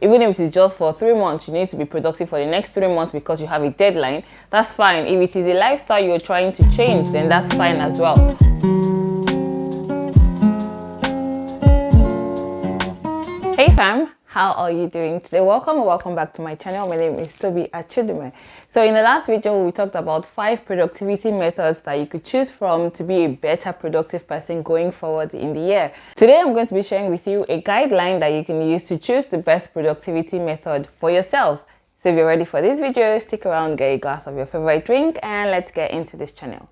even if it is just for 3 months, you need to be productive for the next 3 months because you have a deadline, that's fine. If it is a lifestyle you're trying to change, then that's fine as well. Hey fam, how are you doing today? Welcome back to my channel. My name is Tobi Achudume. So in the last video, we talked about 5 productivity methods that you could choose from to be a better productive person going forward in the year. Today, I'm going to be sharing with you a guideline that you can use to choose the best productivity method for yourself. So if you're ready for this video, stick around, get a glass of your favorite drink, and let's get into this channel.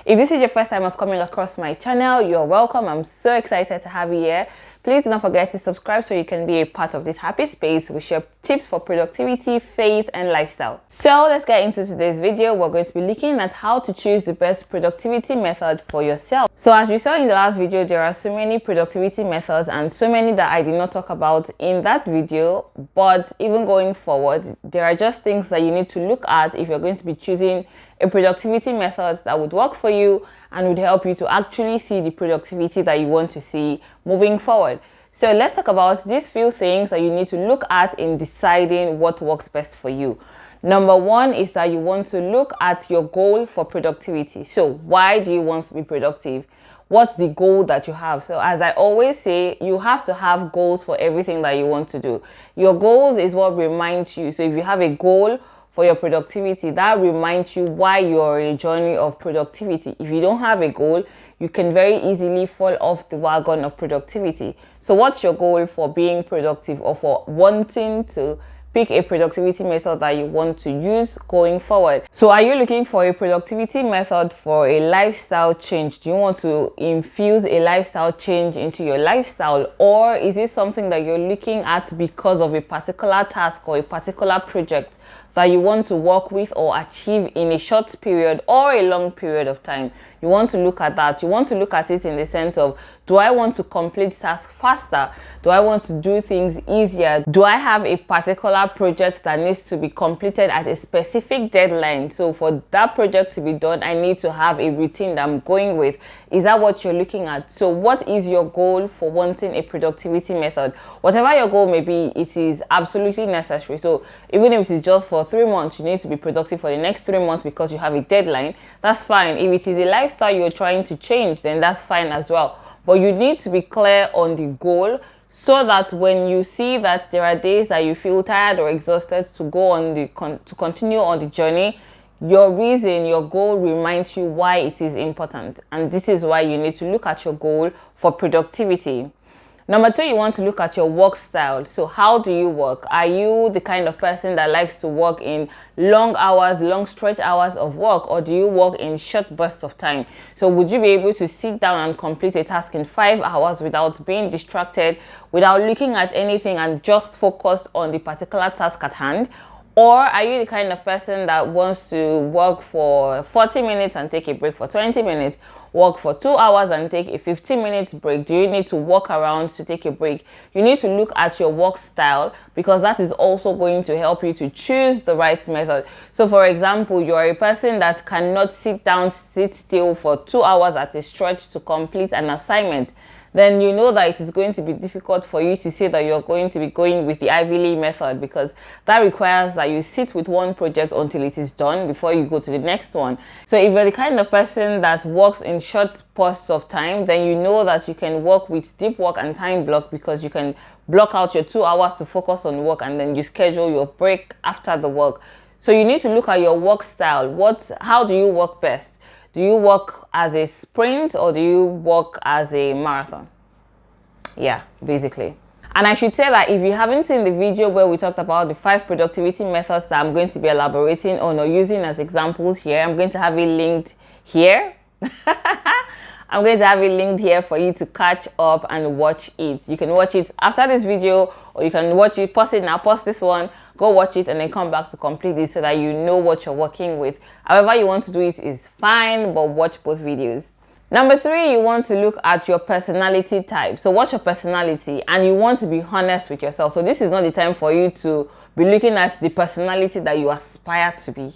If this is your first time of coming across my channel, you're welcome. I'm so excited to have you here. Please do not forget to subscribe so you can be a part of this happy space. We share tips for productivity, faith, and lifestyle. So let's get into today's video. We're going to be looking at how to choose the best productivity method for yourself. So as we saw in the last video, there are so many productivity methods and so many that I did not talk about in that video. But even going forward, there are just things that you need to look at if you're going to be choosing a productivity method that would work for you and would help you to actually see the productivity that you want to see moving forward. So let's talk about these few things that you need to look at in deciding what works best for you. Number one is that you want to look at your goal for productivity. So why do you want to be productive? What's the goal that you have? So as I always say, you have to have goals for everything that you want to do. Your goals is what reminds you. So if you have a goal for your productivity, that reminds you why you're on a journey of productivity. If you don't have a goal, you can very easily fall off the wagon of productivity. So what's your goal for being productive or for wanting to pick a productivity method that you want to use going forward? So are you looking for a productivity method for a lifestyle change? Do you want to infuse a lifestyle change into your lifestyle? Or is it something that you're looking at because of a particular task or a particular project that you want to work with or achieve in a short period or a long period of time? You want to look at that. You want to look at it in the sense of, do I want to complete tasks faster? Do I want to do things easier? Do I have a particular project that needs to be completed at a specific deadline? So for that project to be done, I need to have a routine that I'm going with. Is that what you're looking at? So what is your goal for wanting a productivity method? Whatever your goal may be, it is absolutely necessary. So even if it is just for 3 months, you need to be productive for the next 3 months because you have a deadline, that's fine. If it is a lifestyle you're trying to change, then that's fine as well. But you need to be clear on the goal so that when you see that there are days that you feel tired or exhausted to go on to continue on the journey, your reason, your goal reminds you why it is important. And this is why you need to look at your goal for productivity. Number 2, you want to look at your work style. So how do you work? Are you the kind of person that likes to work in long hours, long stretch hours of work, or do you work in short bursts of time? So would you be able to sit down and complete a task in 5 hours without being distracted, without looking at anything and just focused on the particular task at hand? Or are you the kind of person that wants to work for 40 minutes and take a break for 20 minutes, work for 2 hours and take a 15-minute break? Do you need to walk around to take a break? You need to look at your work style because that is also going to help you to choose the right method. So for example, you're a person that cannot sit still for 2 hours at a stretch to complete an assignment. Then you know that it is going to be difficult for you to say that you're going to be going with the Ivy League method because that requires that you sit with one project until it is done before you go to the next one. So if you're the kind of person that works in short bursts of time, then you know that you can work with deep work and time block because you can block out your 2 hours to focus on work and then you schedule your break after the work. So you need to look at your work style. How do you work best? Do you work as a sprint or do you work as a marathon? Yeah, basically. And I should say that if you haven't seen the video where we talked about the 5 productivity methods that I'm going to be elaborating on or using as examples here, I'm going to have it linked here. I'm going to have it linked here for you to catch up and watch it. You can watch it after this video or you can watch it, pause it now, pause this one, go watch it and then come back to complete it so that you know what you're working with. However you want to do it is fine, but watch both videos. Number 3, you want to look at your personality type. So what's your personality? And you want to be honest with yourself. So this is not the time for you to be looking at the personality that you aspire to be.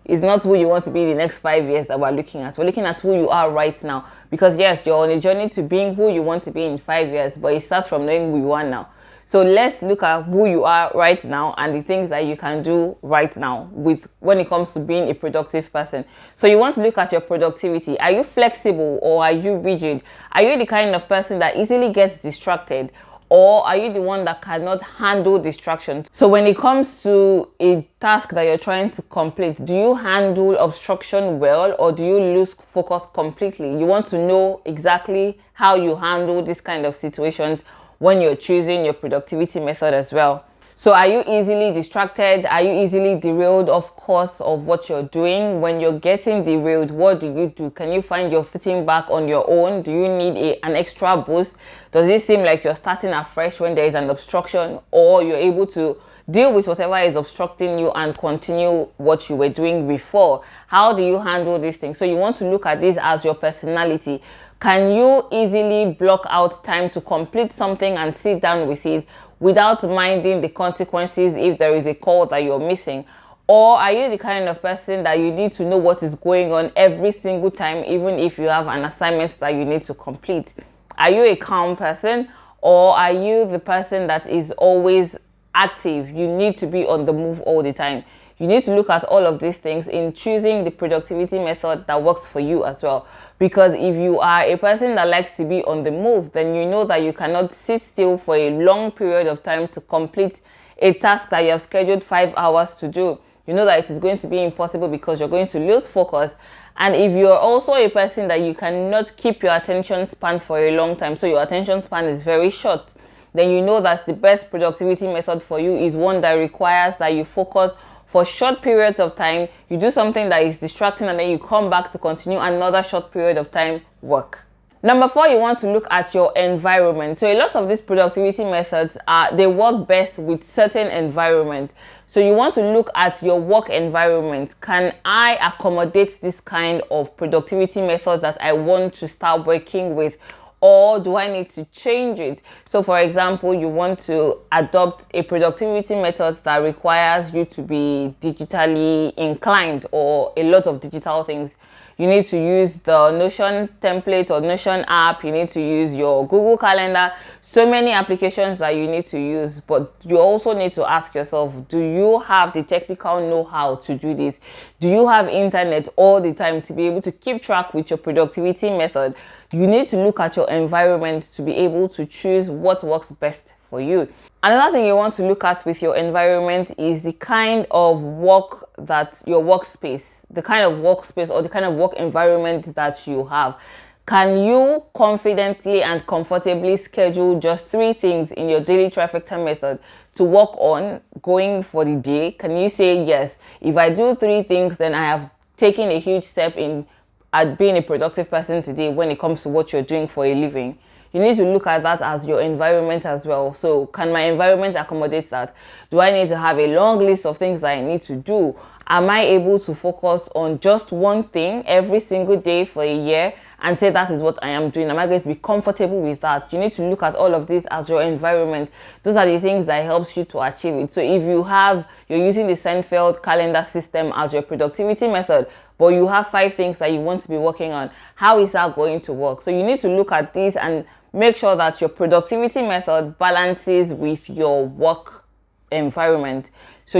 It's not who you want to be in the next 5 years that we're looking at. We're looking at who you are right now. Because yes, you're on a journey to being who you want to be in 5 years, but it starts from knowing who you are now. So let's look at who you are right now and the things that you can do right now with when it comes to being a productive person. So you want to look at your productivity. Are you flexible or are you rigid? Are you the kind of person that easily gets distracted, or are you the one that cannot handle distractions? So when it comes to a task that you're trying to complete, do you handle obstruction well, or do you lose focus completely? You want to know exactly how you handle this kind of situations when you're choosing your productivity method as well. So are you easily distracted? Are you easily derailed off course of what you're doing? When you're getting derailed, what do? Can you find your footing back on your own? Do you need an extra boost? Does it seem like you're starting afresh when there is an obstruction, or you're able to deal with whatever is obstructing you and continue what you were doing before? How do you handle these things? So you want to look at this as your personality. Can you easily block out time to complete something and sit down with it without minding the consequences if there is a call that you're missing? Or are you the kind of person that you need to know what is going on every single time, even if you have an assignment that you need to complete? Are you a calm person, or are you the person that is always active? You need to be on the move all the time. You need to look at all of these things in choosing the productivity method that works for you as well. Because if you are a person that likes to be on the move, then you know that you cannot sit still for a long period of time to complete a task that you have scheduled 5 hours to do. You know that it is going to be impossible because you're going to lose focus. And if you're also a person that you cannot keep your attention span for a long time, so your attention span is very short, then you know that the best productivity method for you is one that requires that you focus for short periods of time. You do something that is distracting and then you come back to continue another short period of time work. Number 4, you want to look at your environment. So a lot of these productivity methods they work best with certain environment. So you want to look at your work environment. Can I accommodate this kind of productivity method that I want to start working with? Or do I need to change it? So for example, you want to adopt a productivity method that requires you to be digitally inclined or a lot of digital things. You need to use the Notion template or Notion app. You need to use your Google Calendar. So many applications that you need to use, but you also need to ask yourself, do you have the technical know-how to do this? Do you have internet all the time to be able to keep track with your productivity method? You need to look at your environment to be able to choose what works best for you. Another thing you want to look at with your environment is the kind of work that your workspace, the kind of workspace or the kind of work environment that you have. Can you confidently and comfortably schedule just 3 things in your daily trifecta method to work on going for the day? Can you say, yes, if I do 3 things, then I have taken a huge step in at being a productive person today when it comes to what you're doing for a living? You need to look at that as your environment as well. So can my environment accommodate that? Do I need to have a long list of things that I need to do? Am I able to focus on just one thing every single day for a year and say that is what I am doing? Am I going to be comfortable with that? You need to look at all of this as your environment. Those are the things that helps you to achieve it. So if you're using the Seinfeld calendar system as your productivity method, but you have 5 things that you want to be working on, how is that going to work? So you need to look at this and make sure that your productivity method balances with your work environment. So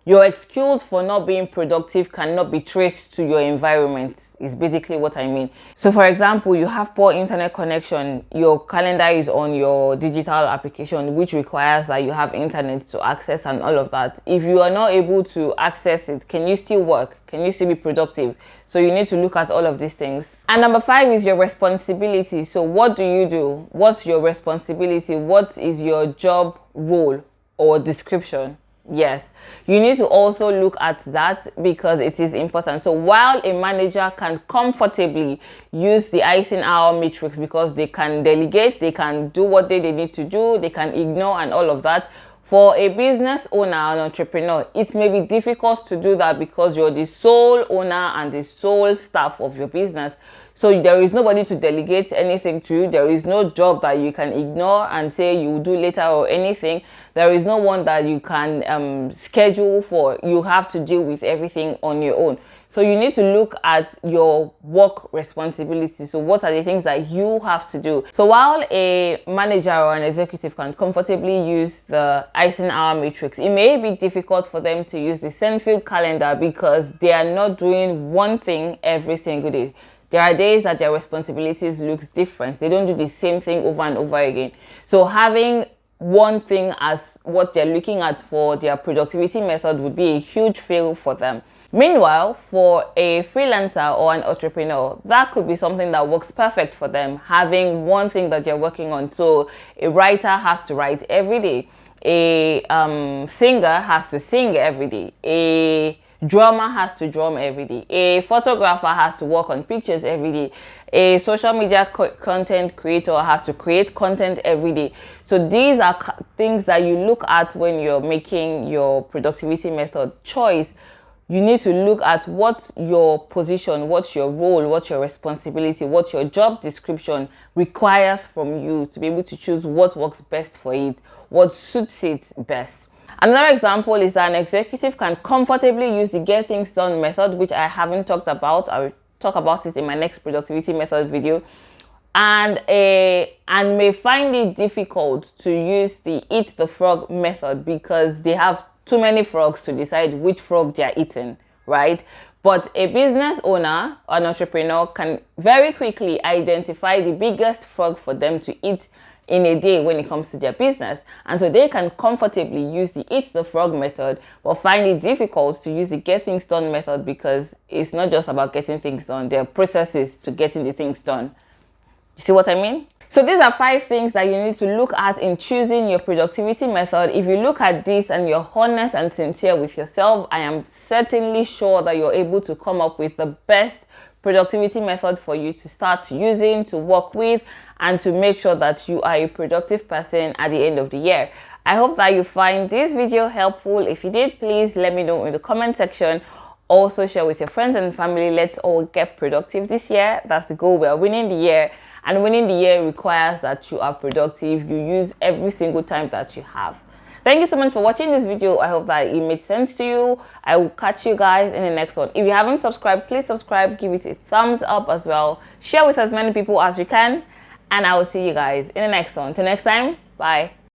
your excuse for not being productive cannot be traced to your environment, is basically what I mean. So for example, you have poor internet connection, your calendar is on your digital application, which requires that you have internet to access and all of that. If you are not able to access it, can you still work? Can you still be productive? So you need to look at all of these things. And number 5 is your responsibility. So what do you do? What's your responsibility? What is your job role or description? Yes, you need to also look at that because it is important. So while a manager can comfortably use the Eisenhower matrix because they can delegate, they can do what they need to do, they can ignore and all of that, for a business owner, an entrepreneur, it may be difficult to do that because you're the sole owner and the sole staff of your business. So there is nobody to delegate anything to. There is no job that you can ignore and say you will do later or anything. There is no one that you can schedule for. You have to deal with everything on your own. So you need to look at your work responsibilities. So what are the things that you have to do? So while a manager or an executive can comfortably use the Eisenhower matrix, it may be difficult for them to use the Seinfeld calendar because they are not doing one thing every single day. There are days that their responsibilities looks different. They don't do the same thing over and over again. So having one thing as what they're looking at for their productivity method would be a huge fail for them. Meanwhile, for a freelancer or an entrepreneur, that could be something that works perfect for them, having one thing that they're working on. So a writer has to write every day. A singer has to sing every day. A drummer has to drum every day. A photographer has to work on pictures every day. A social media content creator has to create content every day. So these are things that you look at when you're making your productivity method choice. You need to look at what's your position, what's your role, what's your responsibility, what your job description requires from you to be able to choose what works best for it, what suits it best. Another example is that an executive can comfortably use the get things done method, which I haven't talked about. I will talk about it in my next productivity method video. And may find it difficult to use the eat the frog method because they have too many frogs to decide which frog they are eating, right? But a business owner, an entrepreneur, can very quickly identify the biggest frog for them to eat in a day when it comes to their business. And so they can comfortably use the eat the frog method, but find it difficult to use the get things done method because it's not just about getting things done. There are processes to getting the things done. You see what I mean? So these are 5 things that you need to look at in choosing your productivity method. If you look at this and you're honest and sincere with yourself, I am certainly sure that you're able to come up with the best productivity method for you to start using, to work with, and to make sure that you are a productive person at the end of the year. I hope that you find this video helpful. If you did, please let me know in the comment section. Also share with your friends and family. Let's all get productive this year. That's the goal. We're winning the year. And winning the year requires that you are productive. You use every single time that you have. Thank you so much for watching this video. I hope that it made sense to you. I will catch you guys in the next one. If you haven't subscribed, please subscribe. Give it a thumbs up as well. Share with as many people as you can. And I will see you guys in the next one. Till next time, bye.